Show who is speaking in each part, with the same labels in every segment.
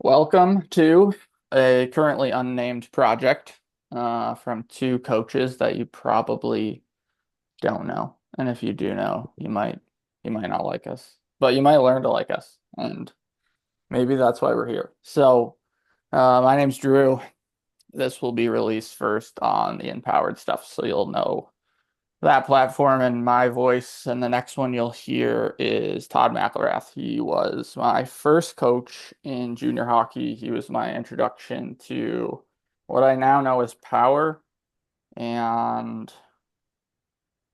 Speaker 1: Welcome to a currently unnamed project from two coaches that you probably don't know. And if you do know, you might not like us, but you might learn to like us. And maybe that's why we're here. So, my name's Drew. This will be released first on the Empowered stuff, so you'll know that platform and my voice. And the next one you'll hear is Todd McElrath. He was my first coach in junior hockey. He was my introduction to what I now know as power. And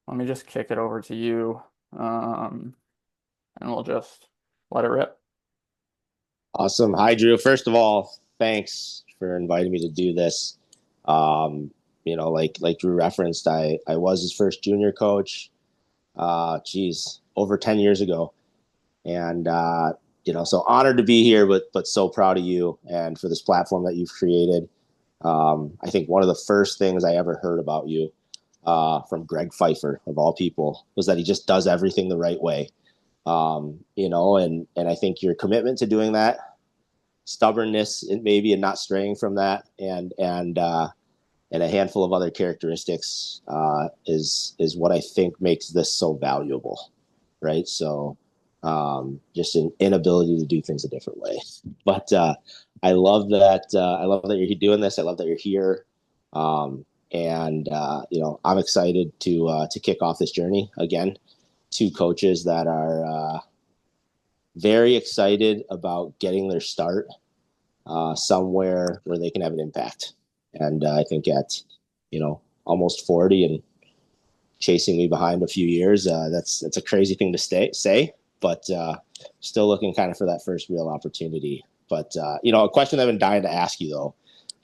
Speaker 1: let me just kick it over to you. And we'll just let it rip.
Speaker 2: Awesome. Hi, Drew. First of all, thanks for inviting me to do this. Like Drew referenced, I was his first junior coach. Over 10 years ago, and so honored to be here, but so proud of you and for this platform that you've created. I think one of the first things I ever heard about you from Greg Pfeiffer, of all people, was that he just does everything the right way. And I think your commitment to doing that, stubbornness maybe, and not straying from that, and a handful of other characteristics is what I think makes this so valuable, right? So just an inability to do things a different way. But I love that. I love that you're doing this. I love that you're here. I'm excited to kick off this journey again. Two coaches that are very excited about getting their start somewhere where they can have an impact. And I think at, almost 40 and chasing me behind a few years, that's a crazy thing to say, but still looking kind of for that first real opportunity. But, a question I've been dying to ask you,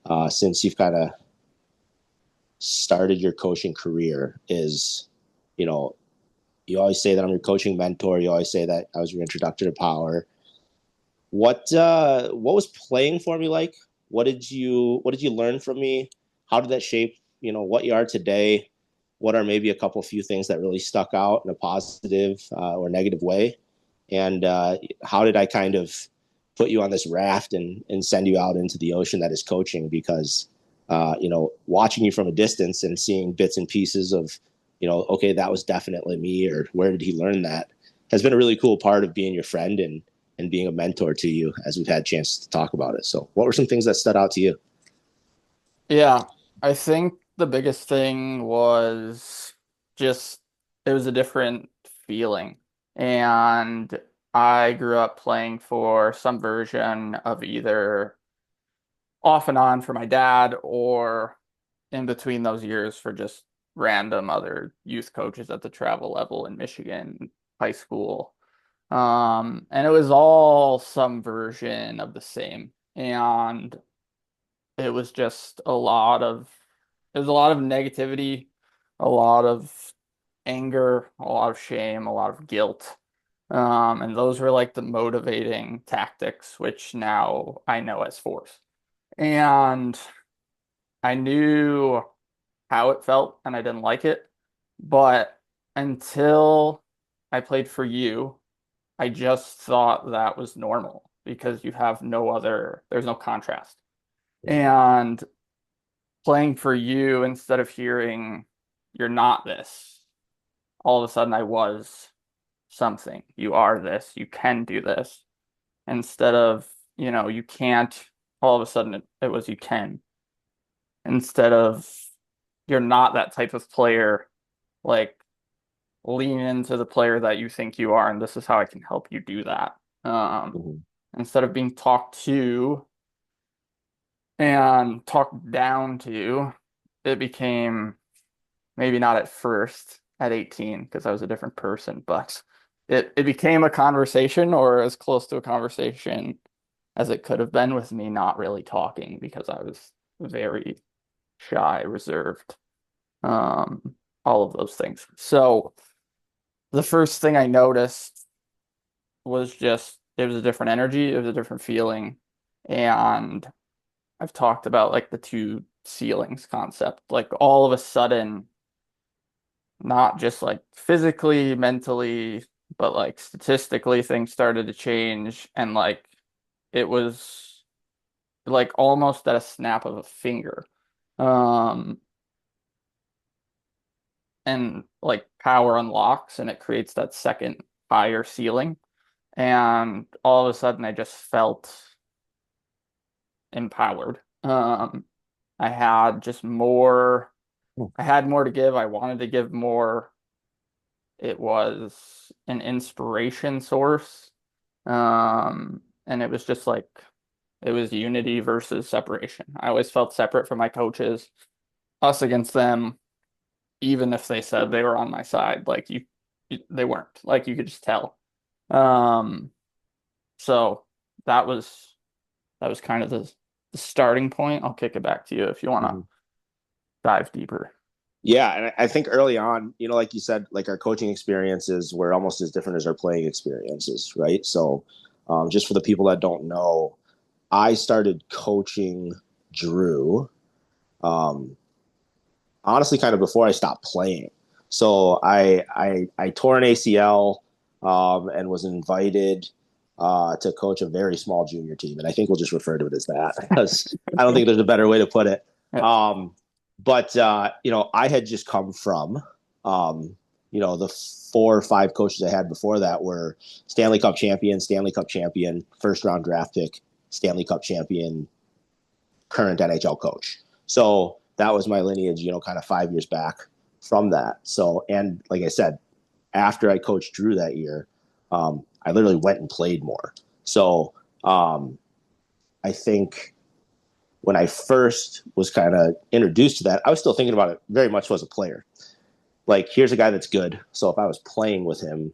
Speaker 2: though, since you've kind of started your coaching career is, you always say that I'm your coaching mentor. You always say that I was your introductor to power. What was playing for me like? What did you learn from me? How did that shape, what you are today? What are maybe a couple few things that really stuck out in a positive or negative way? And how did I kind of put you on this raft and send you out into the ocean that is coaching? Because watching you from a distance and seeing bits and pieces of, okay, that was definitely me, or where did he learn that, has been a really cool part of being your friend and being a mentor to you as we've had a chance to talk about it. So what were some things that stood out to you?
Speaker 1: Yeah, I think the biggest thing was just it was a different feeling. And I grew up playing for some version of either off and on for my dad or in between those years for just random other youth coaches at the travel level in Michigan, high school. And it was all some version of the same. And it was just a lot of negativity, a lot of anger, a lot of shame, a lot of guilt. And those were like the motivating tactics, which now I know as force. And I knew how it felt and I didn't like it. But until I played for you, I just thought that was normal because you have there's no contrast. And playing for you, instead of hearing you're not this, all of a sudden I was something. You are this, you can do this. Instead of, you can't, all of a sudden it was you can. Instead of you're not that type of player, like lean into the player that you think you are, and this is how I can help you do that.
Speaker 2: Mhm.
Speaker 1: Instead of being talked to and talked down to, it became maybe not at first at 18 because I was a different person, but it became a conversation or as close to a conversation as it could have been with me not really talking because I was very shy, reserved, all of those things. So the first thing I noticed was just it was a different energy, it was a different feeling. And I've talked about like the two ceilings concept. Like all of a sudden, not just like physically, mentally, but like statistically, things started to change. And like it was like almost at a snap of a finger. Um, and like power unlocks and it creates that second higher ceiling. And all of a sudden I just felt empowered. I had just more, I had more to give. I wanted to give more. It was an inspiration source. And it was just like, it was unity versus separation. I always felt separate from my coaches, us against them, even if they said they were on my side, like they weren't. Like you could just tell. Um, so that was that was kind of the starting point. I'll kick it back to you if you want to
Speaker 2: Mhm.
Speaker 1: dive deeper.
Speaker 2: Yeah, and I think early on, like you said, like our coaching experiences were almost as different as our playing experiences, right? So, just for the people that don't know, I started coaching Drew, um, honestly, kind of before I stopped playing. So I tore an ACL, and was invited to coach a very small junior team, and I think we'll just refer to it as that because I don't think there's a better way to put it.
Speaker 1: Yeah.
Speaker 2: Um, but I had just come from, the 4 or 5 coaches I had before that were Stanley Cup champion, first round draft pick, Stanley Cup champion, current NHL coach. So that was my lineage, kind of 5 years back from that. So, and like I said, after I coached Drew that year, I literally went and played more. So, I think when I first was kind of introduced to that, I was still thinking about it very much as a player. Like, here's a guy that's good. So if I was playing with him,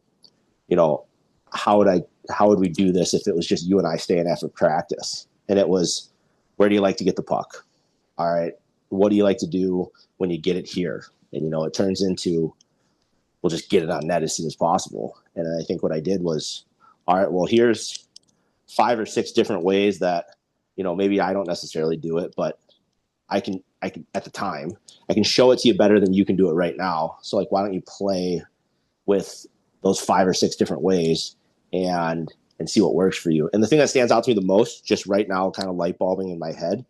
Speaker 2: you know, how would we do this if it was just you and I staying after practice? And it was, where do you like to get the puck? All right, what do you like to do when you get it here? And, it turns into, we'll just get it on net as soon as possible. And I think what I did was, all right, well, here's 5 or 6 different ways that, maybe I don't necessarily do it, but I can at the time, I can show it to you better than you can do it right now. So like, why don't you play with those 5 or 6 different ways and see what works for you? And the thing that stands out to me the most, just right now, kind of light bulbing in my head,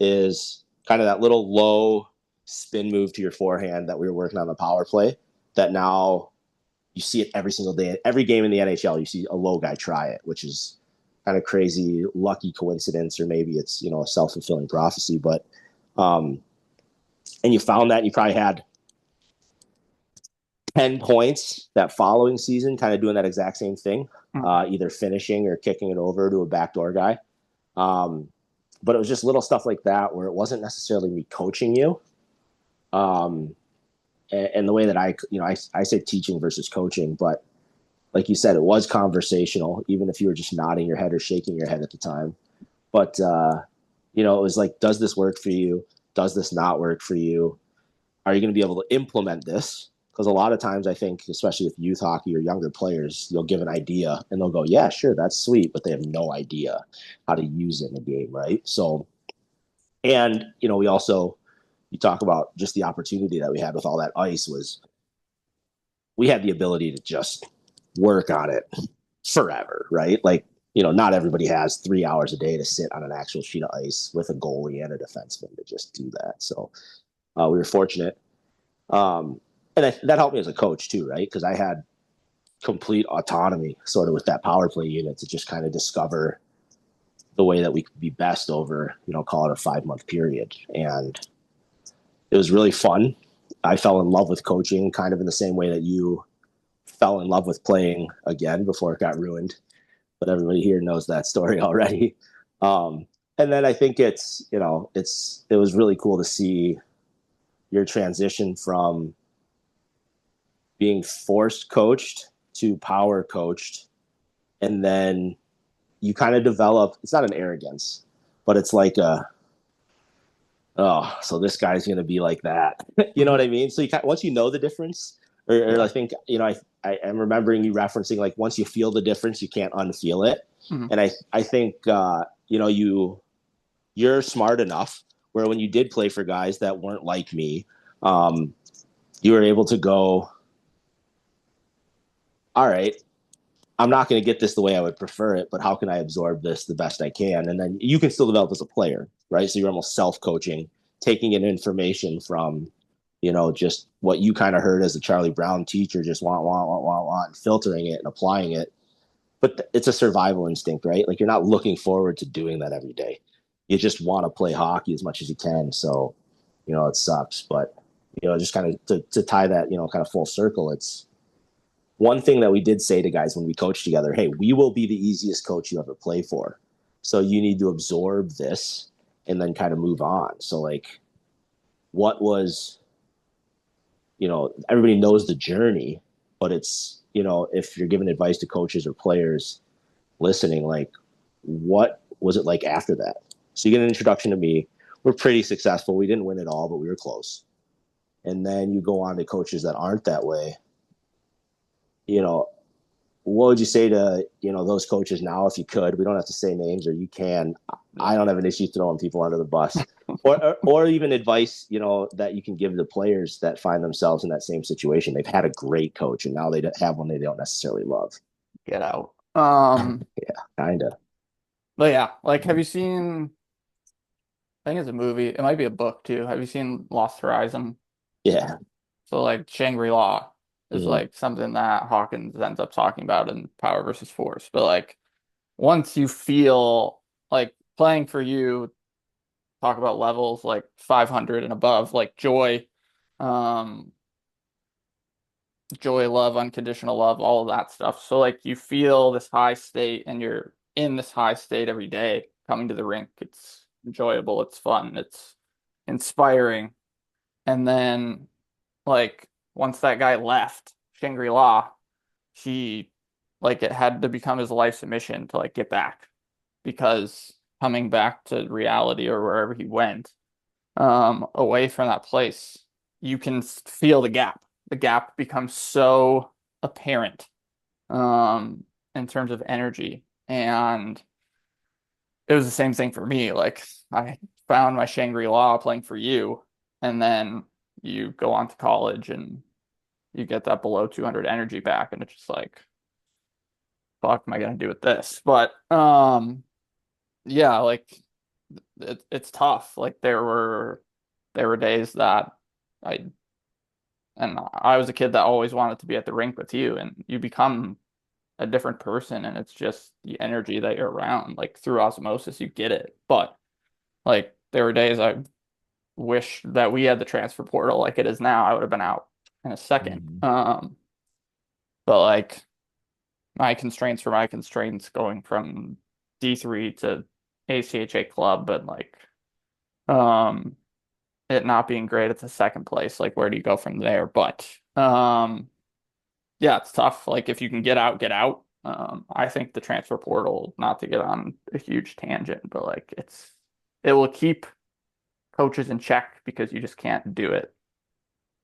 Speaker 2: is kind of that little low spin move to your forehand that we were working on the power play. That now you see it every single day. Every game in the NHL, you see a low guy try it, which is kind of crazy, lucky coincidence, or maybe it's a self fulfilling prophecy. But and you found that, and you probably had 10 points that following season, kind of doing that exact same thing,
Speaker 1: Mhm.
Speaker 2: either finishing or kicking it over to a backdoor guy. Um, but it was just little stuff like that where it wasn't necessarily me coaching you. Um, and the way that I say teaching versus coaching, but like you said, it was conversational, even if you were just nodding your head or shaking your head at the time. But, it was like, does this work for you? Does this not work for you? Are you going to be able to implement this? Because a lot of times I think, especially with youth hockey or younger players, you'll give an idea and they'll go, yeah, sure, that's sweet, but they have no idea how to use it in the game, right? So, and, we also, you talk about just the opportunity that we had with all that ice was, we had the ability to just work on it forever, right? Like, not everybody has 3 hours a day to sit on an actual sheet of ice with a goalie and a defenseman to just do that. So we were fortunate. And that helped me as a coach too, right? Because I had complete autonomy sort of with that power play unit to just kind of discover the way that we could be best over, call it a 5 month period. And it was really fun. I fell in love with coaching kind of in the same way that you fell in love with playing again before it got ruined. But everybody here knows that story already. Um, and then I think it was really cool to see your transition from being forced coached to power coached, and then you kind of develop, it's not an arrogance, but it's like oh, so this guy's going to be like that. You know what I mean? So once you know the difference, or I
Speaker 1: Yeah.
Speaker 2: think, I am remembering you referencing, like, once you feel the difference, you can't unfeel it.
Speaker 1: Mhm.
Speaker 2: And I think, you're smart enough where when you did play for guys that weren't like me, you were able to go, all right, I'm not going to get this the way I would prefer it, but how can I absorb this the best I can? And then you can still develop as a player, right? So you're almost self coaching, taking in information from, just what you kind of heard as a Charlie Brown teacher, just want, and filtering it and applying it. But it's a survival instinct, right? Like you're not looking forward to doing that every day. You just want to play hockey as much as you can. So, it sucks. But, just kind of to tie that, kind of full circle, it's one thing that we did say to guys when we coached together, hey, we will be the easiest coach you ever play for. So you need to absorb this and then kind of move on. So like what was, everybody knows the journey, but it's, if you're giving advice to coaches or players listening, like what was it like after that? So you get an introduction to me. We're pretty successful. We didn't win it all, but we were close. And then you go on to coaches that aren't that way. You know, what would you say to those coaches now if you could? We don't have to say names, or you can. I don't have an issue throwing people under the bus, or even advice that you can give the players that find themselves in that same situation. They've had a great coach and now they have one they don't necessarily love.
Speaker 1: Get out.
Speaker 2: Yeah, kind of.
Speaker 1: But yeah, like, have you seen? I think it's a movie. It might be a book too. Have you seen Lost Horizon?
Speaker 2: Yeah.
Speaker 1: So like Shangri-La is
Speaker 2: Mm-hmm.
Speaker 1: like something that Hawkins ends up talking about in Power versus Force. But like once you feel like playing for you, talk about levels like 500 and above, like um, joy, love, unconditional love, all of that stuff. So like you feel this high state and you're in this high state every day coming to the rink. It's enjoyable, it's fun, it's inspiring. And then like once that guy left Shangri-La, he like it had to become his life's mission to like get back because coming back to reality or wherever he went, away from that place, you can feel the gap. The gap becomes so apparent, um, in terms of energy. And it was the same thing for me. Like I found my Shangri-La playing for you, and then you go on to college and you get that below 200 energy back, and it's just like, fuck, am I gonna do with this? But yeah, like it's tough. Like there were days that I I was a kid that always wanted to be at the rink with you, and you become a different person, and it's just the energy that you're around. Like through osmosis, you get it. But like there were days I wish that we had the transfer portal like it is now. I would have been out in a second.
Speaker 2: Mm-hmm.
Speaker 1: But like my constraints were my constraints going from D3 to ACHA club, but like um it not being great at the second place, like where do you go from there? But yeah, it's tough. Like if you can get out, get out. I think the transfer portal, not to get on a huge tangent, but like it will keep coaches in check because you just can't do it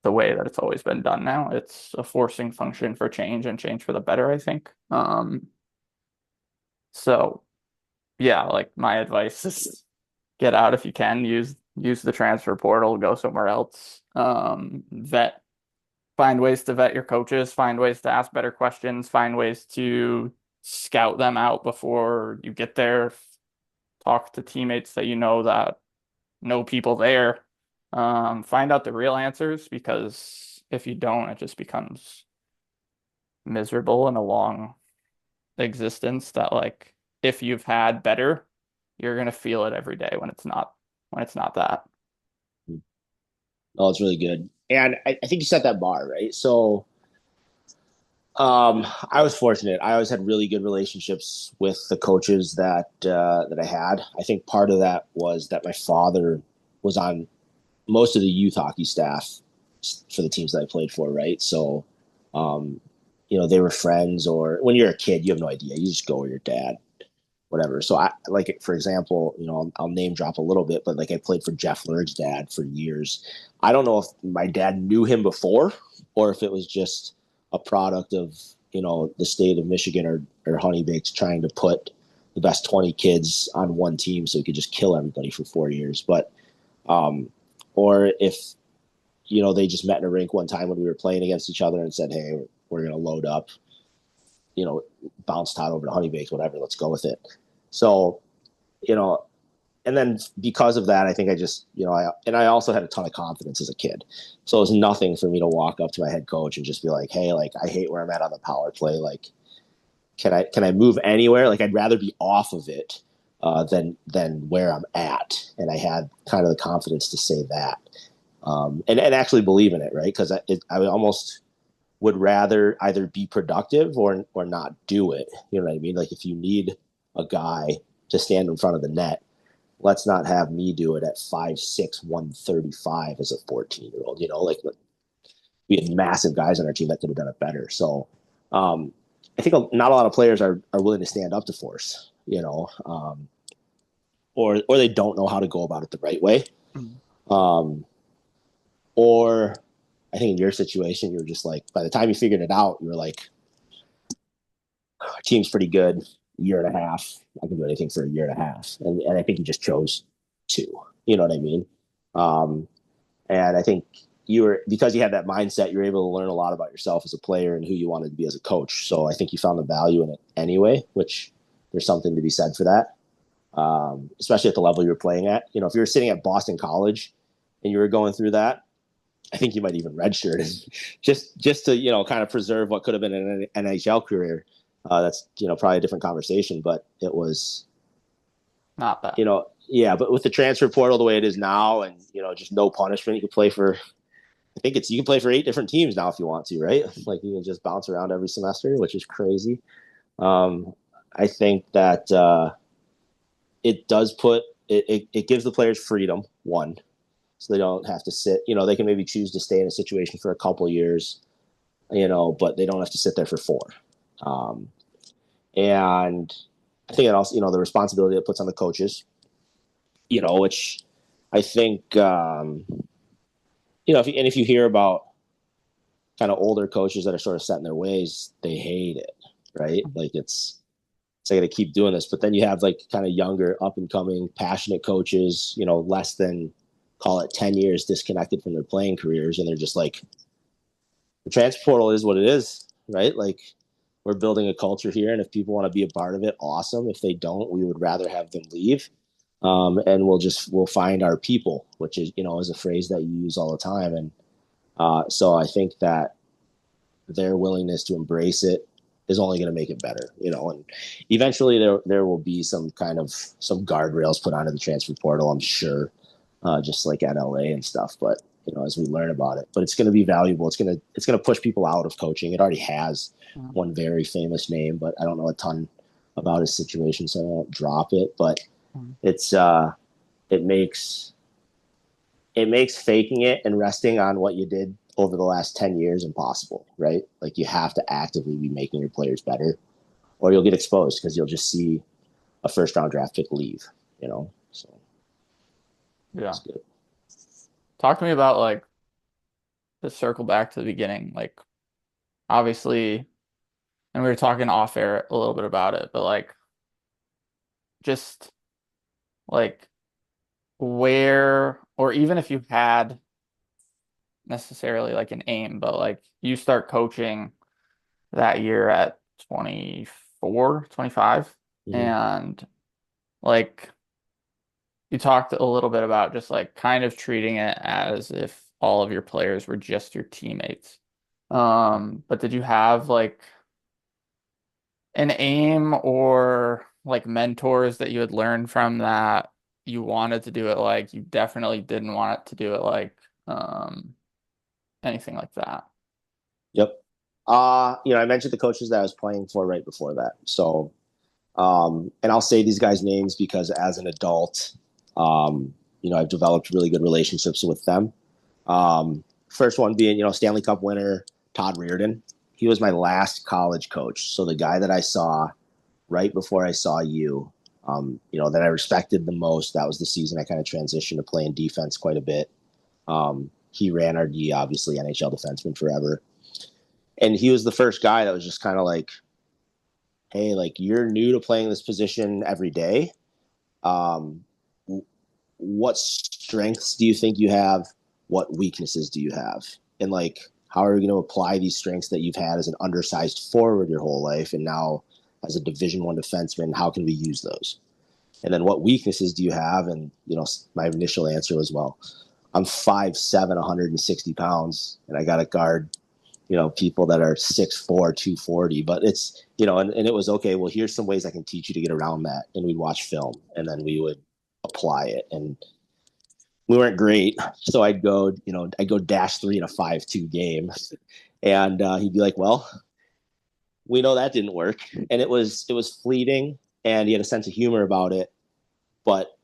Speaker 1: the way that it's always been done now. It's a forcing function for change and change for the better, I think. So yeah, like my advice is get out if you can, use the transfer portal, go somewhere else. Find ways to vet your coaches, find ways to ask better questions, find ways to scout them out before you get there. Talk to teammates that you know that know people there. Find out the real answers because if you don't, it just becomes miserable and a long existence that like if you've had better, you're gonna feel it every day when it's not that.
Speaker 2: Oh, it's really good. And I think you set that bar, right? So I was fortunate. I always had really good relationships with the coaches that I had. I think part of that was that my father was on most of the youth hockey staff for the teams that I played for, right? So, um, they were friends, or when you're a kid, you have no idea. You just go with your dad, whatever. So I like, for example, I'll name drop a little bit, but like I played for Jeff Lurg's dad for years. I don't know if my dad knew him before or if it was just a product of, the state of Michigan or Honey Bakes trying to put the best 20 kids on one team so he could just kill everybody for 4 years. But, um, or if, they just met in a rink one time when we were playing against each other and said, hey, we're going to load up. you know, bounce Todd over to Honey Baked, whatever. Let's go with it. So, you know, and then because of that, I think I just, I also had a ton of confidence as a kid. So it was nothing for me to walk up to my head coach and just be like, hey, like, I hate where I'm at on the power play. Like, can I move anywhere? Like, I'd rather be off of it than where I'm at. And I had kind of the confidence to say that, and actually believe in it, right? Because I almost would rather either be productive or not do it. You know what I mean? Like, if you need a guy to stand in front of the net, let's not have me do it at 5'6", 135 as a 14-year-old. Like, we had massive guys on our team that could have done it better. So, I think not a lot of players are willing to stand up to force, or they don't know how to go about it the right way.
Speaker 1: Mm.
Speaker 2: Um, or I think in your situation, you're just like, by the time you figured it out, you were like, our team's pretty good. Year and a half, I can do anything for a year and a half, and I think you just chose to. You know what I mean? Um, and I think you were, because you had that mindset, you were able to learn a lot about yourself as a player and who you wanted to be as a coach. So I think you found the value in it anyway, which there's something to be said for that. Especially at the level you were playing at. If you were sitting at Boston College and you were going through that, I think you might even redshirt just to kind of preserve what could have been an NHL career. That's probably a different conversation, but it was
Speaker 1: Not bad.
Speaker 2: yeah. But with the transfer portal the way it is now, and just no punishment, you can play for. I think you can play for 8 different teams now if you want to, right? Like, you can just bounce around every semester, which is crazy. Um, I think that it does it gives the players freedom. One, so they don't have to sit. They can maybe choose to stay in a situation for a couple years, but they don't have to sit there for 4. Um, and I think it also, the responsibility it puts on the coaches, which I think, if you hear about kind of older coaches that are sort of set in their ways, they hate it, right? Like, I got to keep doing this. But then you have like kind of younger, up and coming, passionate coaches, less than, call it, 10 years disconnected from their playing careers. And they're just like, the transfer portal is what it is, right? Like, we're building a culture here. And if people want to be a part of it, awesome. If they don't, we would rather have them leave. And we'll find our people, which is a phrase that you use all the time. And so I think that their willingness to embrace it is only going to make it better, and eventually there will be some guardrails put onto the transfer portal, I'm sure, just like at LA and stuff. But as we learn about it, but it's going to be valuable. It's going to push people out of coaching. It already has
Speaker 1: Mm.
Speaker 2: one very famous name, but I don't know a ton about his situation, so I won't drop it. But
Speaker 1: Mm.
Speaker 2: it's it makes faking it and resting on what you did over the last 10 years impossible, right? Like, you have to actively be making your players better, or you'll get exposed because you'll just see a first round draft pick leave, So
Speaker 1: Yeah.
Speaker 2: it's good.
Speaker 1: Talk to me about like to circle back to the beginning. Like, obviously, and we were talking off air a little bit about it, but like just like where, or even if you had necessarily like an aim, but like you start coaching that year at 24, 25,
Speaker 2: Mm-hmm.
Speaker 1: and like you talked a little bit about just like kind of treating it as if all of your players were just your teammates. But did you have like an aim or like mentors that you had learned from that you wanted to do it like you definitely didn't want it to do it like anything like that?
Speaker 2: Yep. I mentioned the coaches that I was playing for right before that. So, and I'll say these guys' names because as an adult, I've developed really good relationships with them. First one being, Stanley Cup winner Todd Reardon. He was my last college coach. So the guy that I saw right before I saw you, that I respected the most, that was the season I kind of transitioned to playing defense quite a bit. He ran our D, obviously, NHL defenseman forever. And he was the first guy that was just kind of like, hey, like, you're new to playing this position every day. Um, what strengths do you think you have? What weaknesses do you have? And like, How are you going to apply these strengths that you've had as an undersized forward your whole life, and now as a Division One defenseman, how can we use those? And then what weaknesses do you have? And my initial answer was, well, I'm 5'7", 160 pounds, and I got to guard people that are 6'4", 240. But it's, and it was okay. Well, here's some ways I can teach you to get around that. And we'd watch film, and then we would apply it. And we weren't great, so I'd go -3 in a 5-2 game, and he'd be like, "Well, we know that didn't work," and it was fleeting, and he had a sense of humor about it, but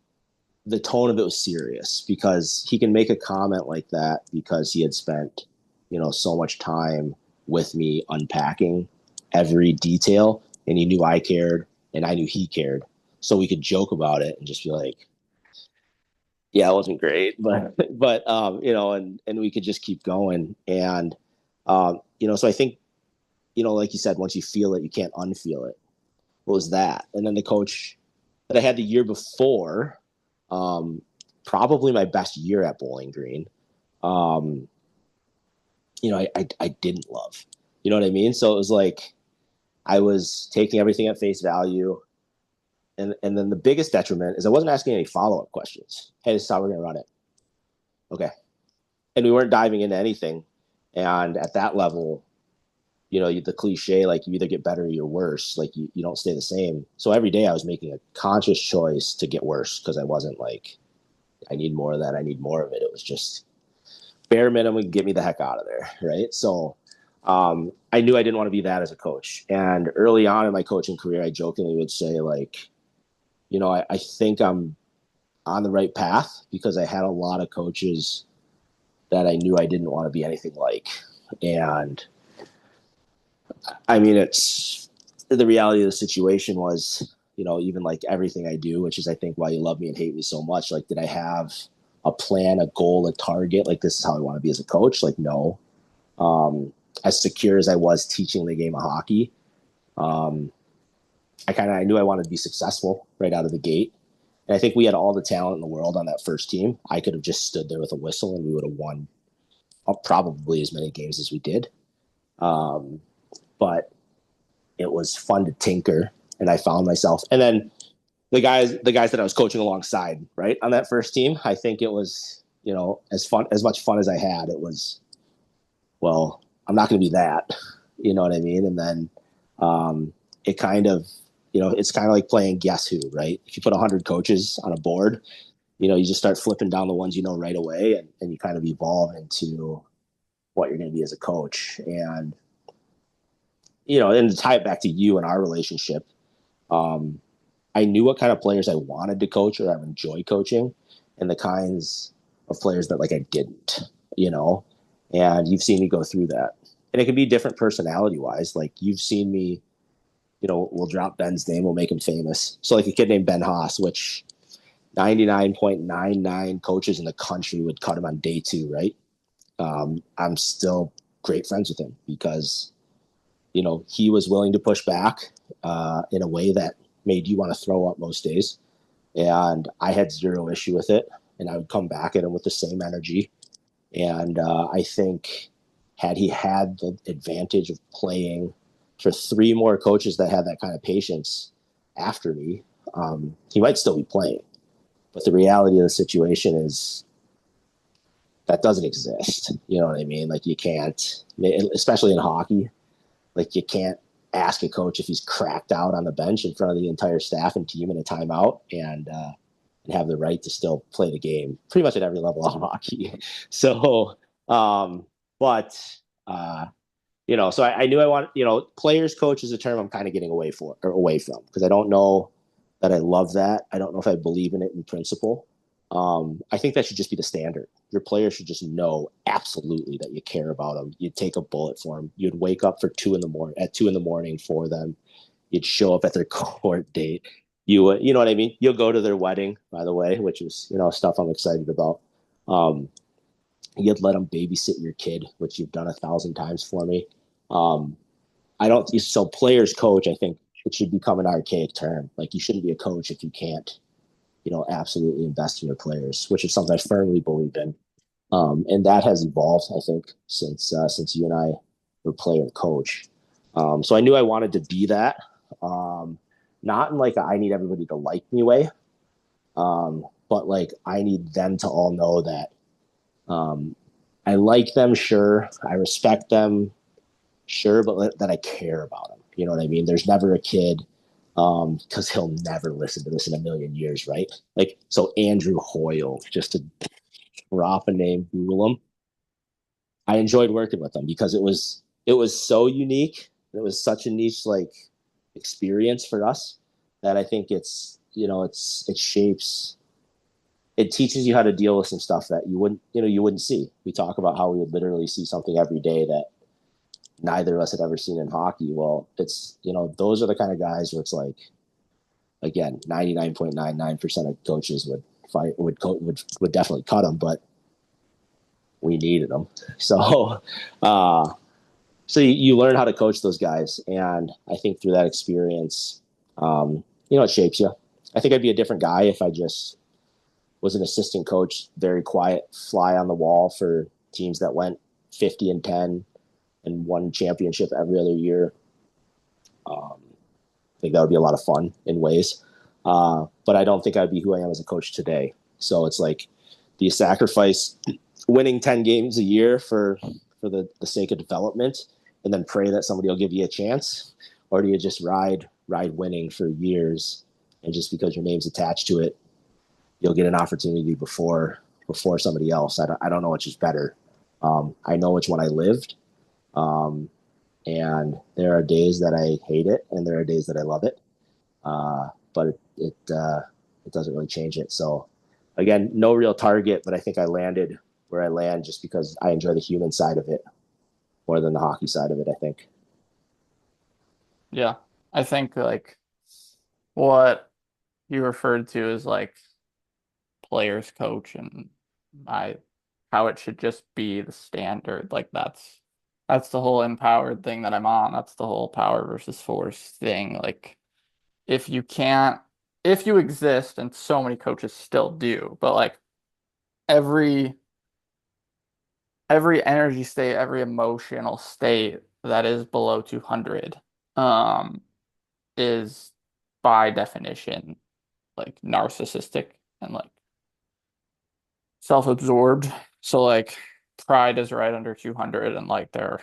Speaker 2: the tone of it was serious because he can make a comment like that because he had spent so much time with me unpacking every detail, and he knew I cared and I knew he cared, so we could joke about it and just be like, yeah, it wasn't great, but and we could just keep going. And so I think, like you said, once you feel it, you can't unfeel it. What was that? And then the coach that I had the year before, um, probably my best year at Bowling Green, um, I didn't love. You know what I mean? So it was like I was taking everything at face value. And then the biggest detriment is I wasn't asking any follow up questions. Hey, this is how we're going to run it. Okay. And we weren't diving into anything. And at that level, the cliche, like you either get better or you're worse, like you don't stay the same. So every day I was making a conscious choice to get worse because I wasn't like, I need more of that. I need more of it. It was just bare minimum, get me the heck out of there. Right. So I knew I didn't want to be that as a coach. And early on in my coaching career, I jokingly would say, like, I think I'm on the right path because I had a lot of coaches that I knew I didn't want to be anything like. And I mean, it's the reality of the situation was, even like everything I do, which is I think why you love me and hate me so much. Like, did I have a plan, a goal, a target? Like, this is how I want to be as a coach? Like, no. As secure as I was teaching the game of hockey, um, I knew I wanted to be successful right out of the gate. And I think we had all the talent in the world on that first team. I could have just stood there with a whistle and we would have won probably as many games as we did. Um, but it was fun to tinker, and I found myself. And then the guys that I was coaching alongside, right, on that first team, I think it was, as much fun as I had. It was, well, I'm not going to be that, you know what I mean? And then it kind of, it's kind of like playing Guess Who, right? If you put 100 coaches on a board, you just start flipping down the ones right away, and you kind of evolve into what you're going to be as a coach. And to tie it back to you and our relationship, um, I knew what kind of players I wanted to coach or I would enjoy coaching, and the kinds of players that like I didn't, you know. And you've seen me go through that, and it can be different personality wise. Like you've seen me, we'll drop Ben's name, we'll make him famous. So like a kid named Ben Haas, which 99.99 coaches in the country would cut him on day two, right? I'm still great friends with him because he was willing to push back in a way that made you want to throw up most days. And I had zero issue with it. And I would come back at him with the same energy. And I think had he had the advantage of playing for three more coaches that had that kind of patience after me, he might still be playing. But the reality of the situation is that doesn't exist. You know what I mean? Like you can't, especially in hockey, like you can't ask a coach if he's cracked out on the bench in front of the entire staff and team in a timeout and have the right to still play the game pretty much at every level of hockey. So, but so I knew I want, players coach is a term I'm kind of getting away from because I don't know that I love that. I don't know if I believe in it in principle. I think that should just be the standard. Your players should just know absolutely that you care about them. You'd take a bullet for them. You'd wake up for 2 in the morning for them. You'd show up at their court date. You know what I mean? You'll go to their wedding, by the way, which is, stuff I'm excited about. Um, you'd let them babysit your kid, which you've done 1,000 times for me. Um, I don't, so players coach, I think it should become an archaic term. Like you shouldn't be a coach if you can't absolutely invest in your players, which is something I firmly believe in. And that has evolved, I think, since you and I were player and coach. So I knew I wanted to be that, um, not in like a, I need everybody to like me way, but like I need them to all know that um, I like them, sure, I respect them, sure, but that I care about them. You know what I mean? There's never a kid because he'll never listen to this in a million years, right? Like so, Andrew Hoyle, just to drop a name, Google him. I enjoyed working with them because it was so unique. It was such a niche like experience for us that I think it shapes it teaches you how to deal with some stuff that you wouldn't see. We talk about how we would literally see something every day that neither of us had ever seen in hockey. Well, it's those are the kind of guys where it's like again 99.99% of coaches would fight would definitely cut them, but we needed them. So uh, so you learn how to coach those guys, and I think through that experience, it shapes you. I think I'd be a different guy if I just was an assistant coach, very quiet, fly on the wall for teams that went 50-10 and won championship every other year. I think that would be a lot of fun in ways, but I don't think I'd be who I am as a coach today. So it's like, do you sacrifice winning 10 games a year for the sake of development and then pray that somebody will give you a chance, or do you just ride winning for years, and just because your name's attached to it you'll get an opportunity before somebody else. I don't know which is better. I know which one I lived, um, and there are days that I hate it and there are days that I love it, but it doesn't really change it. So again, no real target, but I think I landed where I land just because I enjoy the human side of it more than the hockey side of it, I think.
Speaker 1: Yeah. I think like what you referred to as like players coach and I how it should just be the standard. Like that's the whole empowered thing that I'm on. That's the whole power versus force thing. Like if you can't if you exist and so many coaches still do, but like every every energy state, every emotional state that is below 200 um is by definition like narcissistic and like self-absorbed. So like pride is right under 200 and like they're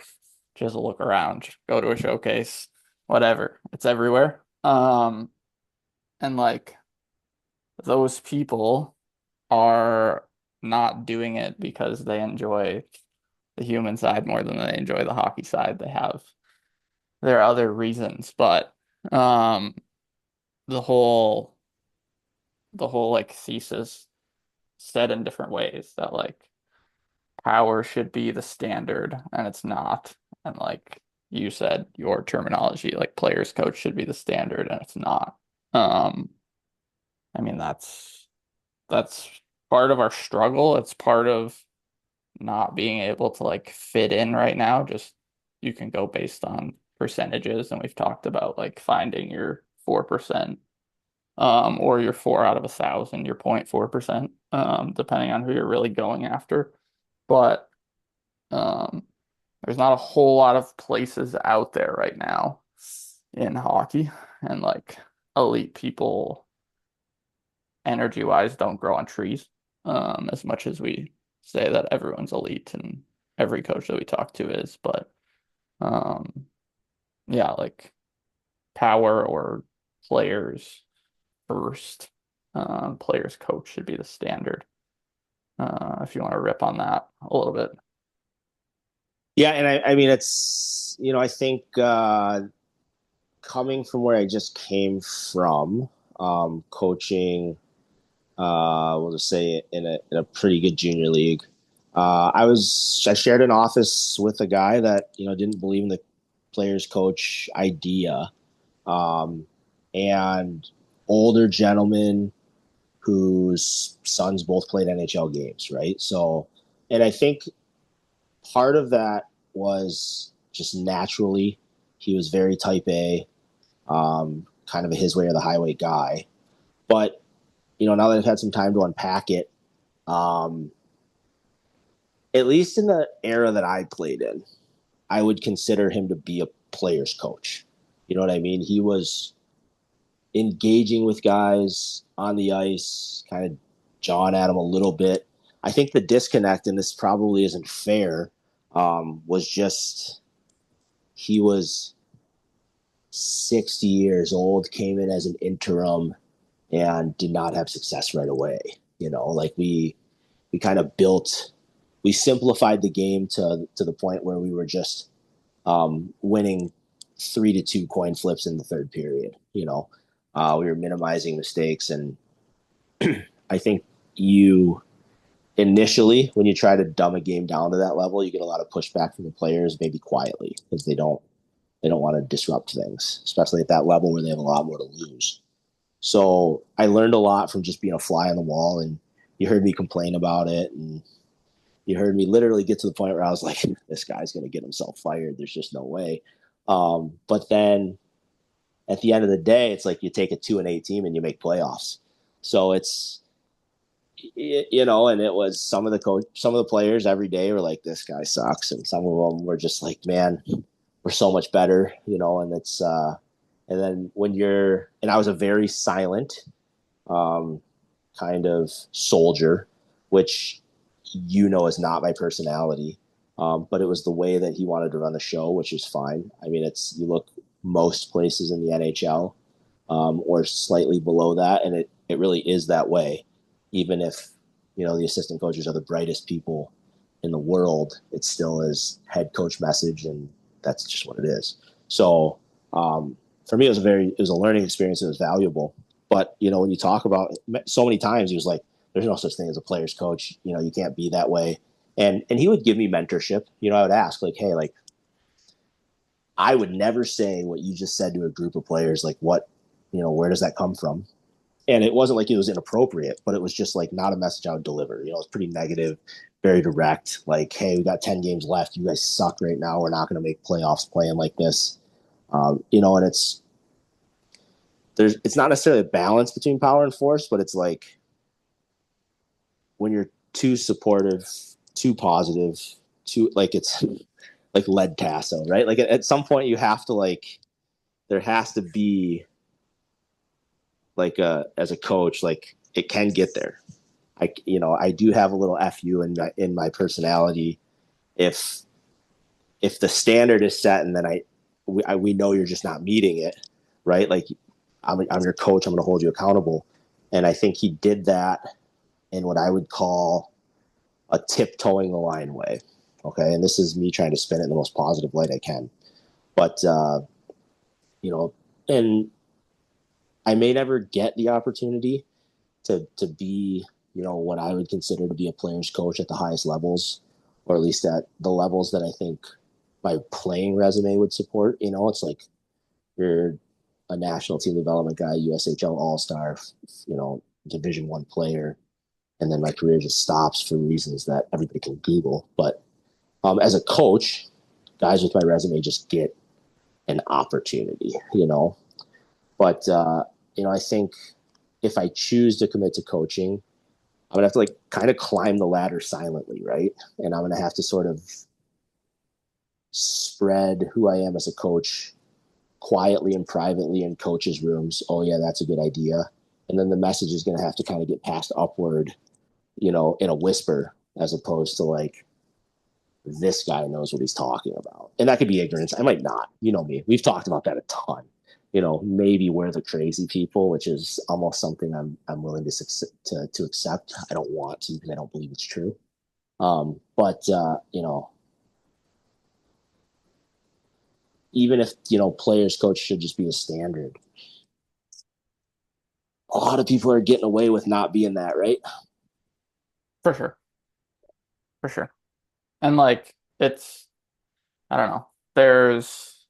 Speaker 1: just look around, go to a showcase, whatever. It's everywhere. And like those people are not doing it because they enjoy the human side more than they enjoy the hockey side. They have their other reasons, but um the whole like thesis said in different ways that like power should be the standard and it's not. And like you said, your terminology, like players coach should be the standard and it's not. Um, I mean that's part of our struggle. It's part of not being able to like fit in right now. Just you can go based on percentages and we've talked about like finding your 4% or your 4 out of 1,000, your 0.4%, depending on who you're really going after. But um there's not a whole lot of places out there right now in hockey, and like elite people, energy wise, don't grow on trees. As much as we say that everyone's elite and every coach that we talk to is, but um, yeah, like power or players first, players coach should be the standard. If you want to rip on that a little bit.
Speaker 2: Yeah, and I mean I think coming from where I just came from, coaching, we'll just say in a pretty good junior league. I shared an office with a guy that didn't believe in the players coach idea, um, and older gentleman whose sons both played NHL games, right? So, and I think part of that was just naturally he was very type A, kind of a his way or the highway guy. But now that I've had some time to unpack it, um, at least in the era that I played in, I would consider him to be a player's coach. You know what I mean? He was engaging with guys on the ice, kind of jawing at them a little bit. I think the disconnect, and this probably isn't fair, was just he was 60 years old, came in as an interim, and did not have success right away. You know, like we kind of built, we simplified the game to the point where we were just winning 3-2 coin flips in the third period. You know, we were minimizing mistakes, and I think you initially when you try to dumb a game down to that level, you get a lot of pushback from the players, maybe quietly, because they don't want to disrupt things, especially at that level where they have a lot more to lose. So I learned a lot from just being a fly on the wall, and you heard me complain about it, and you heard me literally get to the point where I was like, this guy's going to get himself fired. There's just no way. But then at the end of the day, it's like you take a 2-8 team and you make playoffs. So it's, you know, and it was some of the players every day were like, this guy sucks. And some of them were just like, man, we're so much better, you know, and and then and I was a very silent, um, kind of soldier, which you know is not my personality. But it was the way that he wanted to run the show, which is fine. I mean, you look most places in the NHL, or slightly below that, and it really is that way. Even if the assistant coaches are the brightest people in the world, it still is head coach message, and that's just what it is. So for me, it was a learning experience. It was valuable. But when you talk about it, so many times, he was like, "There's no such thing as a player's coach. You can't be that way." And he would give me mentorship. I would ask like, "Hey, like, I would never say what you just said to a group of players. Like, where does that come from?" And it wasn't like it was inappropriate, but it was just like not a message I would deliver. It's pretty negative, very direct. Like, hey, we got 10 games left. You guys suck right now. We're not going to make playoffs playing like this. And it's not necessarily a balance between power and force, but it's like when you're too supportive, too positive, too like it's like lead tasso, right? Like at some point you have to there has to be as a coach, like it can get there. I do have a little fu in my personality. If the standard is set and then we know you're just not meeting it, right? Like I'm your coach. I'm going to hold you accountable. And I think he did that in what I would call a tiptoeing the line way. Okay. And this is me trying to spin it in the most positive light I can. But, you know, and I may never get the opportunity to be, what I would consider to be a player's coach at the highest levels, or at least at the levels that I think my playing resume would support. It's like you're a national team development guy, USHL All Star, Division I player, and then my career just stops for reasons that everybody can Google. But as a coach, guys with my resume just get an opportunity. But I think if I choose to commit to coaching, I'm gonna have to kind of climb the ladder silently, right? And I'm gonna have to sort of spread who I am as a coach quietly and privately in coaches' rooms. Oh yeah, that's a good idea. And then the message is gonna have to kind of get passed upward, in a whisper, as opposed to this guy knows what he's talking about. And that could be ignorance. I might not. You know me. We've talked about that a ton. Maybe we're the crazy people, which is almost something I'm willing to accept. I don't want to because I don't believe it's true. But even if players coach should just be the standard, a lot of people are getting away with not being that, right?
Speaker 1: For sure. For sure. And like it's I don't know. There's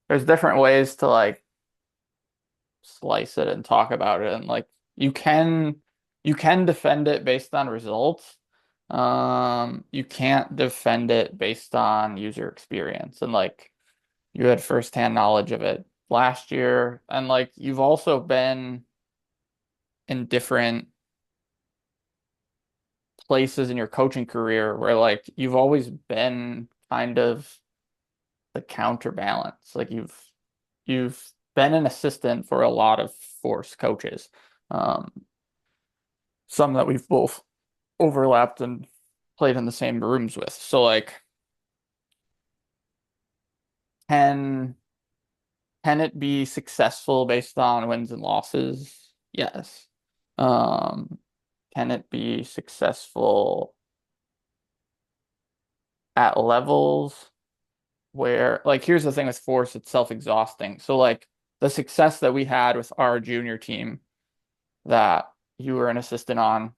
Speaker 1: different ways to like slice it and talk about it and like you can you can defend it based on results. You can't defend it based on user experience and like you had firsthand knowledge of it last year and like you've also been in different places in your coaching career where like you've always been kind of the counterbalance. Like you've been an assistant for a lot of force coaches. Um, some that we've both overlapped and played in the same rooms with. So like can can it be successful based on wins and losses? Yes. Um, can it be successful at levels where, like, here's the thing with force, it's self-exhausting. So, like, the success that we had with our junior team that you were an assistant on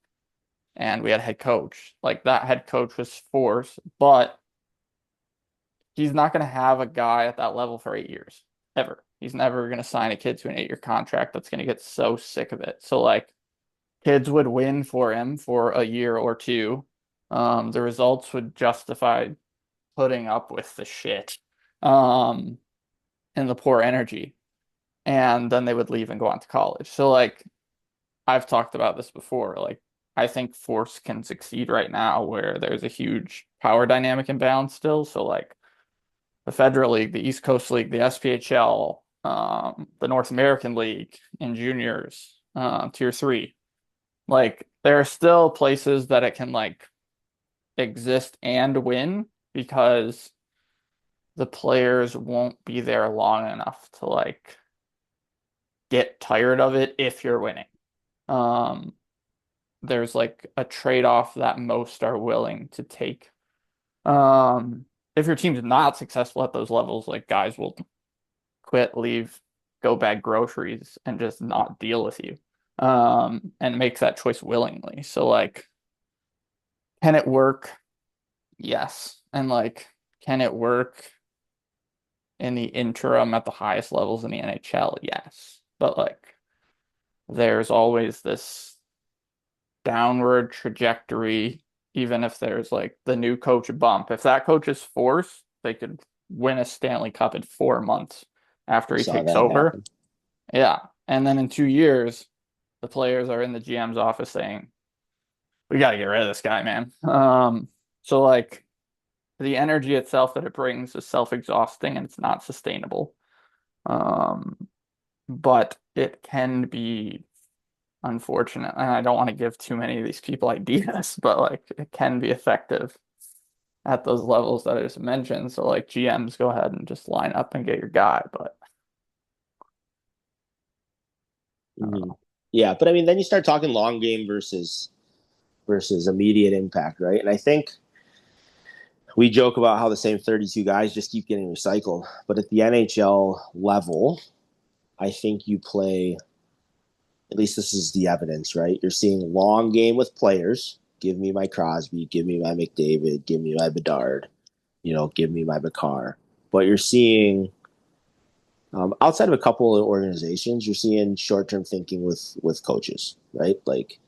Speaker 1: and we had a head coach, like, that head coach was force, but he's not going to have a guy at that level for 8 years, ever. He's never going to sign a kid to an 8-year contract that's going to get so sick of it. So, like, kids would win for him for a year or two. The results would justify putting up with the shit um, and the poor energy. And then they would leave and go on to college. So, like, I've talked about this before. Like, I think Force can succeed right now where there's a huge power dynamic imbalance still. So, like, the Federal League, the East Coast League, the SPHL, the North American League in juniors, tier three. Like, there are still places that it can, like, exist and win because the players won't be there long enough to, like, get tired of it if you're winning. Um, there's like a trade-off that most are willing to take. Um, if your team's not successful at those levels, like guys will quit, leave, go bag groceries, and just not deal with you. And make that choice willingly. So like, can it work? Yes. And like, can it work in the interim at the highest levels in the NHL? Yes. But like, there's always this downward trajectory, even if there's like the new coach bump. If that coach is forced, they could win a Stanley Cup in 4 months after
Speaker 2: I
Speaker 1: he
Speaker 2: saw
Speaker 1: takes
Speaker 2: that
Speaker 1: over.
Speaker 2: happen.
Speaker 1: Yeah. And then in 2 years, the players are in the GM's office saying, we got to get rid of this guy, man. So like the energy itself that it brings is self-exhausting and it's not sustainable. Um, but it can be unfortunate. And I don't want to give too many of these people ideas, but like it can be effective at those levels that I just mentioned. So like GMs go ahead and just line up and get your guy. But
Speaker 2: Mm-hmm. Yeah, but I mean, then you start talking long game versus immediate impact, right? And I think we joke about how the same 32 guys just keep getting recycled, but at the NHL level, I think you play. At least this is the evidence, right? You're seeing long game with players. Give me my Crosby, give me my McDavid, give me my Bedard, give me my Makar. But you're seeing outside of a couple of organizations, you're seeing short term thinking with coaches, right? Like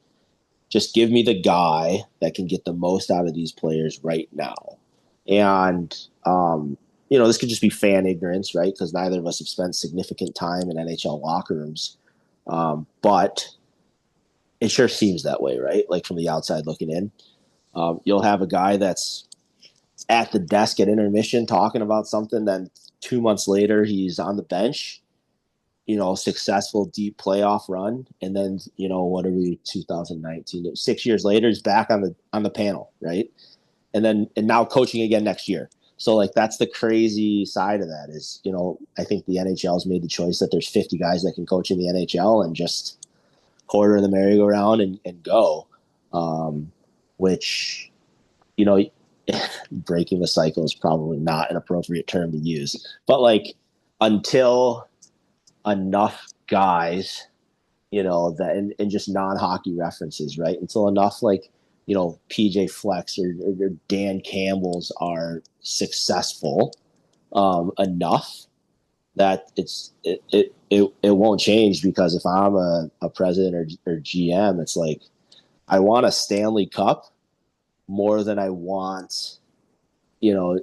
Speaker 2: just give me the guy that can get the most out of these players right now. And this could just be fan ignorance, right? Because neither of us have spent significant time in NHL locker rooms. But it sure seems that way, right? Like from the outside looking in. You'll have a guy that's at the desk at intermission talking about something, then 2 months later he's on the bench, successful deep playoff run, and then what are we 2019? 6 years later he's back on the panel, right? And now coaching again next year. So like that's the crazy side of that is I think the NHL's made the choice that there's 50 guys that can coach in the NHL and just quarter in the merry-go-round and go, which you know breaking the cycle is probably not an appropriate term to use, but like until enough guys, that and just non-hockey references, right? Until enough like PJ Flex or Dan Campbell's are successful enough that it won't change, because if I'm a president or GM, it's like I want a Stanley Cup more than I want, you know,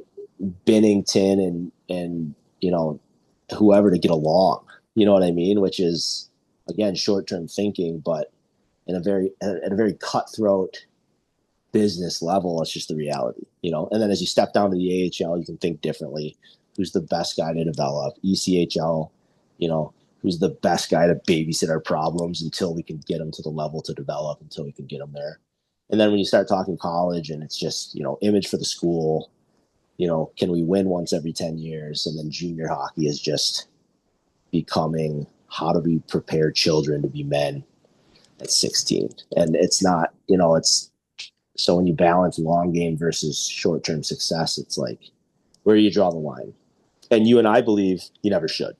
Speaker 2: Bennington and whoever to get along. You know what I mean? Which is again short term thinking, but in a very cutthroat business level, it's just the reality, you know. And then as you step down to the AHL, you can think differently. Who's the best guy to develop? ECHL, you know, who's the best guy to babysit our problems until we can get them to the level to develop, until we can get them there. And then when you start talking college, and it's just, you know, image for the school, you know, can we win once every 10 years? And then junior hockey is just becoming, how do we prepare children to be men at 16? And it's not, you know, it's, so when you balance long game versus short term success, it's like, where do you draw the line? And you and I believe you never should,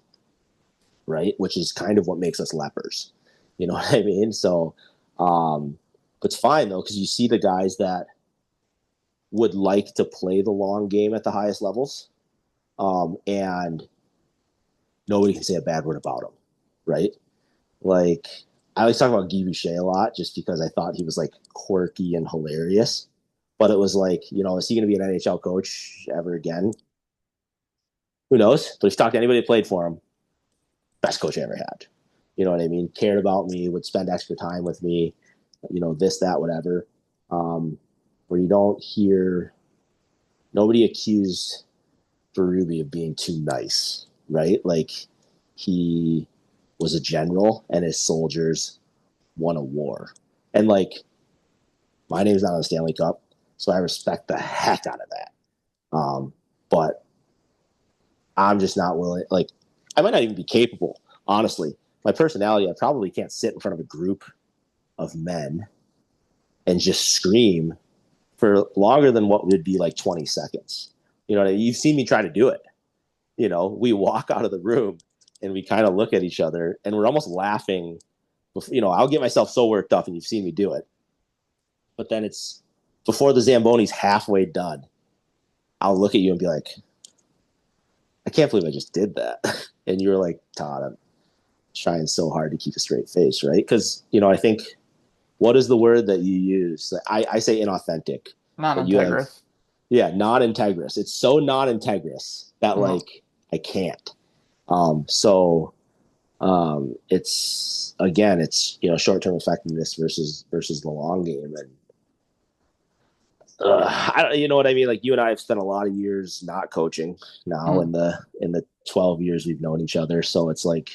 Speaker 2: right? Which is kind of what makes us lepers. You know what I mean? So, um, it's fine though, because you see the guys that would like to play the long game at the highest levels, and nobody can say a bad word about them, right? Like, I always talk about Guy Boucher a lot just because I thought he was like quirky and hilarious. But it was like, you know, is he going to be an NHL coach ever again? Who knows? But if you talk to anybody that played for him, best coach I ever had. You know what I mean? Cared about me, would spend extra time with me, you know, this, that, whatever. Where you don't hear, nobody accused Berube of being too nice, right? Like, he was a general and his soldiers won a war. And like, my name's not on the Stanley Cup, so I respect the heck out of that. But I'm just not willing. Like, I might not even be capable, honestly. My personality, I probably can't sit in front of a group of men and just scream for longer than what would be like 20 seconds. You know what I mean? You've seen me try to do it. You know, we walk out of the room and we kind of look at each other and we're almost laughing. You know, I'll get myself so worked up, and you've seen me do it. But then it's before the Zamboni's halfway done, I'll look at you and be like, I can't believe I just did that. And you're like, Todd, I'm trying so hard to keep a straight face, right? Because, you know, I think, what is the word that you use? I say inauthentic, but you have,
Speaker 1: Non-integrous.
Speaker 2: yeah, non integrous. It's so non integrous that,
Speaker 1: Mhm.
Speaker 2: like, I can't. So it's, again, it's, you know, short term effectiveness versus the long game. And you know what I mean? Like, you and I have spent a lot of years not coaching now,
Speaker 1: Mhm.
Speaker 2: in the 12 years we've known each other. So it's like,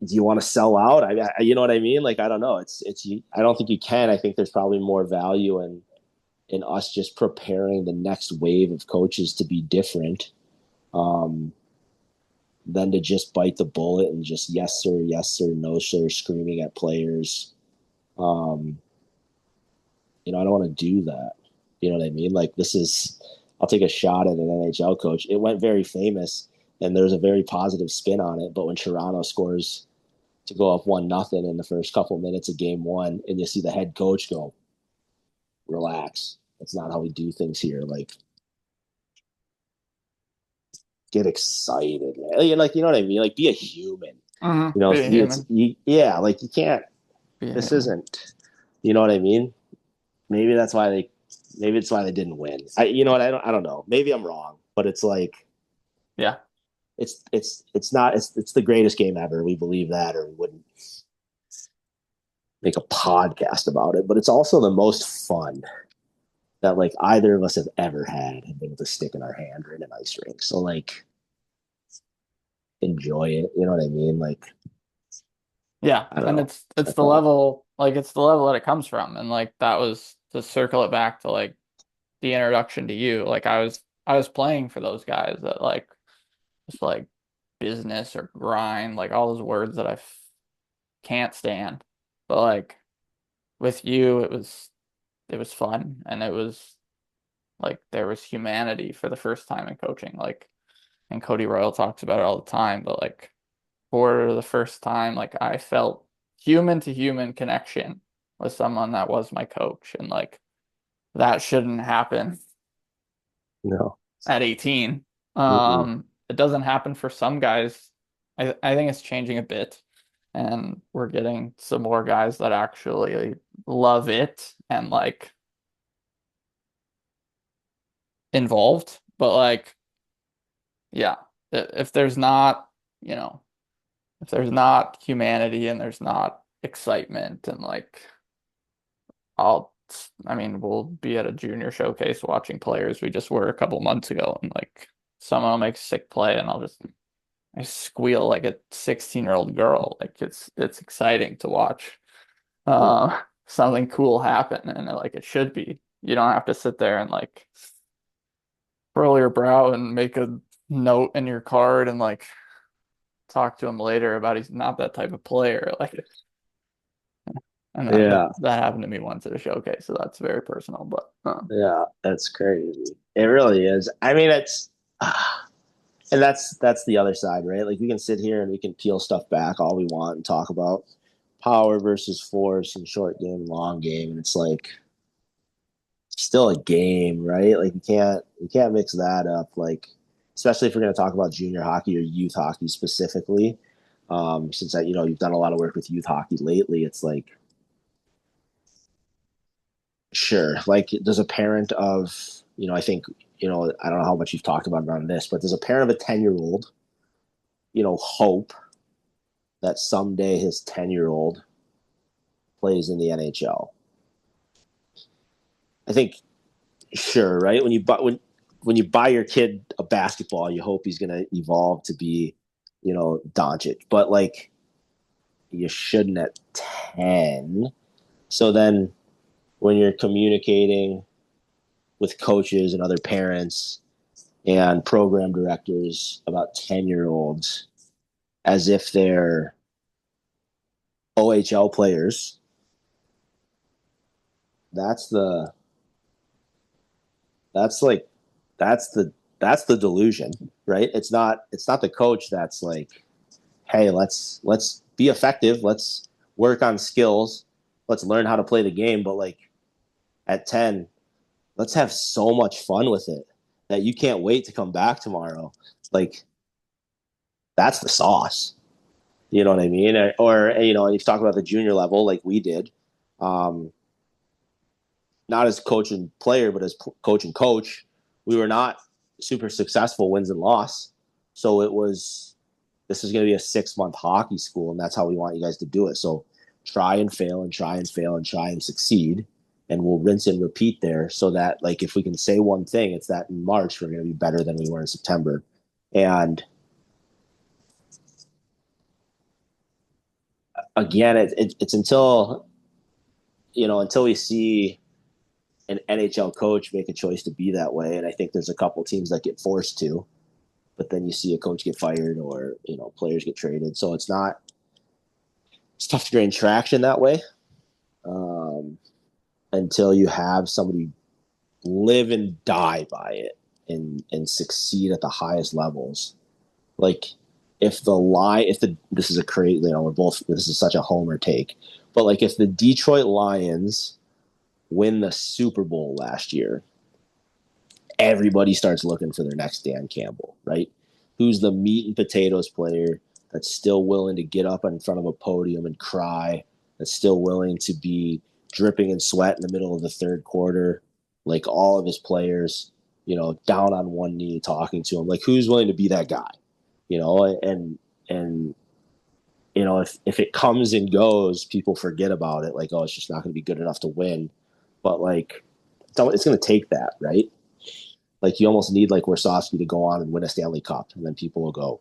Speaker 2: do you want to sell out? You know what I mean? Like, I don't know. I don't think you can. I think there's probably more value in us just preparing the next wave of coaches to be different, um, than to just bite the bullet and just yes sir, no sir, screaming at players. Um, you know, I don't want to do that. You know what I mean? Like, this is, I'll take a shot at an NHL coach. It went very famous, and there's a very positive spin on it. But when Toronto scores to go up 1-0 in the first couple minutes of game one, and you see the head coach go, "Relax, that's not how we do things here." Like, get excited, man. Like, you know what I mean? Like, be a human.
Speaker 1: Mhm.
Speaker 2: You know,
Speaker 1: Be a human.
Speaker 2: yeah, like, you can't.
Speaker 1: Be a
Speaker 2: This
Speaker 1: human.
Speaker 2: isn't. You know what I mean? Maybe that's why they. Maybe it's why they didn't win. You know what? I don't know. Maybe I'm wrong, but it's like,
Speaker 1: Yeah.
Speaker 2: it's not. It's the greatest game ever. We believe that, or we wouldn't make a podcast about it. But it's also the most fun that, like, either of us have ever had and been able to stick in our hand or in an ice rink. So, like, enjoy it. You know what I mean? Like,
Speaker 1: Yeah.
Speaker 2: I don't
Speaker 1: And
Speaker 2: know.
Speaker 1: it's
Speaker 2: That's
Speaker 1: the
Speaker 2: all.
Speaker 1: level, like it's the level that it comes from. And like that was to circle it back to like the introduction to you. Like I was playing for those guys that like just like business or grind, like all those words that can't stand. But like with you, it was fun and it was like there was humanity for the first time in coaching. Like and Cody Royal talks about it all the time, but like for the first time, like I felt human to human connection with someone that was my coach. And like that shouldn't happen
Speaker 2: No.
Speaker 1: at 18.
Speaker 2: Mm-mm.
Speaker 1: It doesn't happen for some guys. I think it's changing a bit, and we're getting some more guys that actually love it and like involved. But like, yeah, if there's not, you know, if there's not humanity and there's not excitement and like I'll, I mean, we'll be at a junior showcase watching players we just were a couple months ago, and like someone will make a sick play, and I squeal like a 16-year-old girl. Like it's exciting to watch something cool happen, and like it should be. You don't have to sit there and like furl your brow and make a note in your card and like talk to him later about he's not that type of player. Like, and
Speaker 2: Yeah,
Speaker 1: that happened to me once at a showcase, so that's very personal. But
Speaker 2: yeah, that's crazy. It really is. I mean, it's and that's the other side, right? Like we can sit here and we can peel stuff back all we want and talk about power versus force and short game and long game, and it's like still a game, right? Like you can't mix that up. Like especially if we're going to talk about junior hockey or youth hockey specifically. Since that you've done a lot of work with youth hockey lately, it's like sure, like does a parent of I think I don't know how much you've talked about it on this, but does a parent of a 10-year-old hope that someday his 10-year-old plays in the NHL? I think sure, right? When you buy your kid a basketball, you hope he's going to evolve to be, Doncic. But like, you shouldn't at 10. So then, when you're communicating with coaches and other parents and program directors about 10-year-olds as if they're OHL players, that's the that's like that's the delusion, right? It's not the coach that's like, hey, let's be effective, let's work on skills, let's learn how to play the game, but like at 10, let's have so much fun with it that you can't wait to come back tomorrow. Like that's the sauce. You know what I mean? Or you've talked about the junior level like we did. Um, Not as coach and player, but as coach and coach, we were not super successful wins and loss. So this is going to be a 6-month hockey school, and that's how we want you guys to do it. So try and fail and try and fail and try and succeed, and we'll rinse and repeat there. So that like if we can say one thing, it's that in March we're going to be better than we were in September. And again, it's until we see an NHL coach make a choice to be that way. And I think there's a couple teams that get forced to, but then you see a coach get fired or, players get traded. So it's tough to gain traction that way um, until you have somebody live and die by it and succeed at the highest levels. Like this is a crazy, this is such a homer take, but like if the Detroit Lions win the Super Bowl last year, everybody starts looking for their next Dan Campbell, right? Who's the meat and potatoes player that's still willing to get up in front of a podium and cry, that's still willing to be dripping in sweat in the middle of the third quarter, like all of his players, down on one knee talking to him. Like who's willing to be that guy? And if it comes and goes, people forget about it. Like, oh, it's just not going to be good enough to win. But like, it's going to take that, right? Like you almost need like Warsofsky to go on and win a Stanley Cup, and then people will go,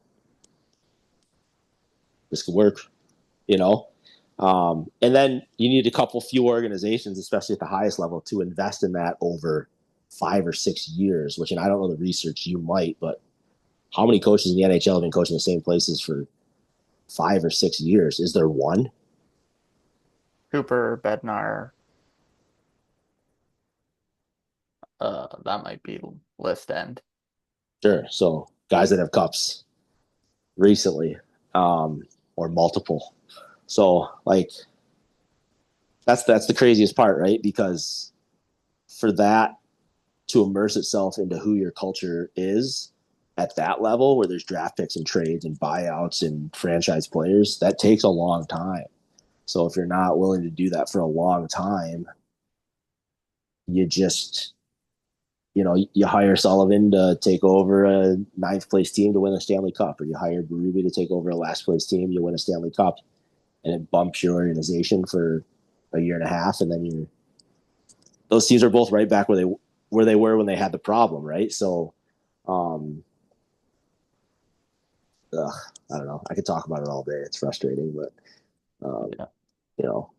Speaker 2: "This could work," you know. And then you need a couple few organizations, especially at the highest level, to invest in that over 5 or 6 years. Which, and I don't know the research, you might, but how many coaches in the NHL have been coaching the same places for 5 or 6 years? Is there one?
Speaker 1: Cooper, Bednar, that might be list end.
Speaker 2: Sure. So guys that have cups recently, or multiple. So like that's the craziest part, right? Because for that to immerse itself into who your culture is at that level where there's draft picks and trades and buyouts and franchise players, that takes a long time. So if you're not willing to do that for a long time, you just you hire Sullivan to take over a ninth place team to win a Stanley Cup, or you hire Berube to take over a last place team, you win a Stanley Cup, and it bumps your organization for a year and a half, and then you're those teams are both right back where they were when they had the problem, right? So, um, ugh, I don't know. I could talk about it all day. It's frustrating, but
Speaker 1: Yeah.
Speaker 2: you know,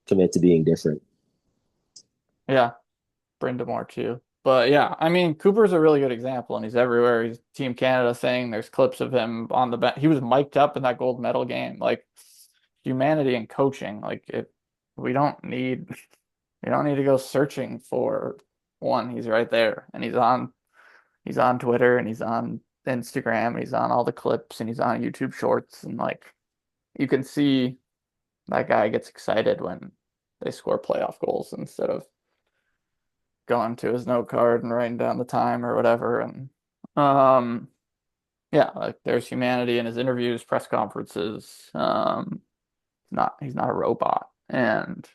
Speaker 2: commit to being different.
Speaker 1: Yeah. Brindamore too. But yeah, I mean, Cooper's a really good example, and he's everywhere. He's Team Canada thing. There's clips of him on the bench. He was mic'd up in that gold medal game. Like humanity and coaching. Like it, we don't need we don't need to go searching for one. He's right there, and he's on Twitter, and he's on Instagram, and he's on all the clips, and he's on YouTube Shorts, and like you can see that guy gets excited when they score playoff goals instead of going to his note card and writing down the time or whatever. And um, yeah, like there's humanity in his interviews, press conferences. Not he's not a robot, and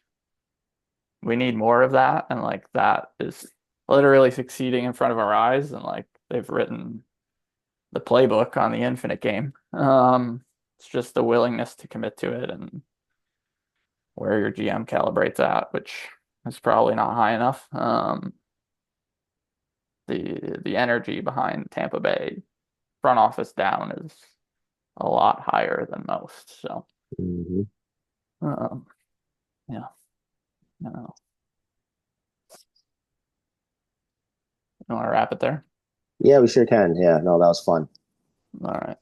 Speaker 1: we need more of that. And like that is literally succeeding in front of our eyes. And like they've written the playbook on the infinite game. It's just the willingness to commit to it and where your GM calibrates at, which is probably not high enough. The energy behind Tampa Bay front office down is a lot higher than most. So,
Speaker 2: Mm-hmm.
Speaker 1: um, yeah, no. You want to wrap it there?
Speaker 2: Yeah, we sure can. Yeah, no, that was fun.
Speaker 1: All right.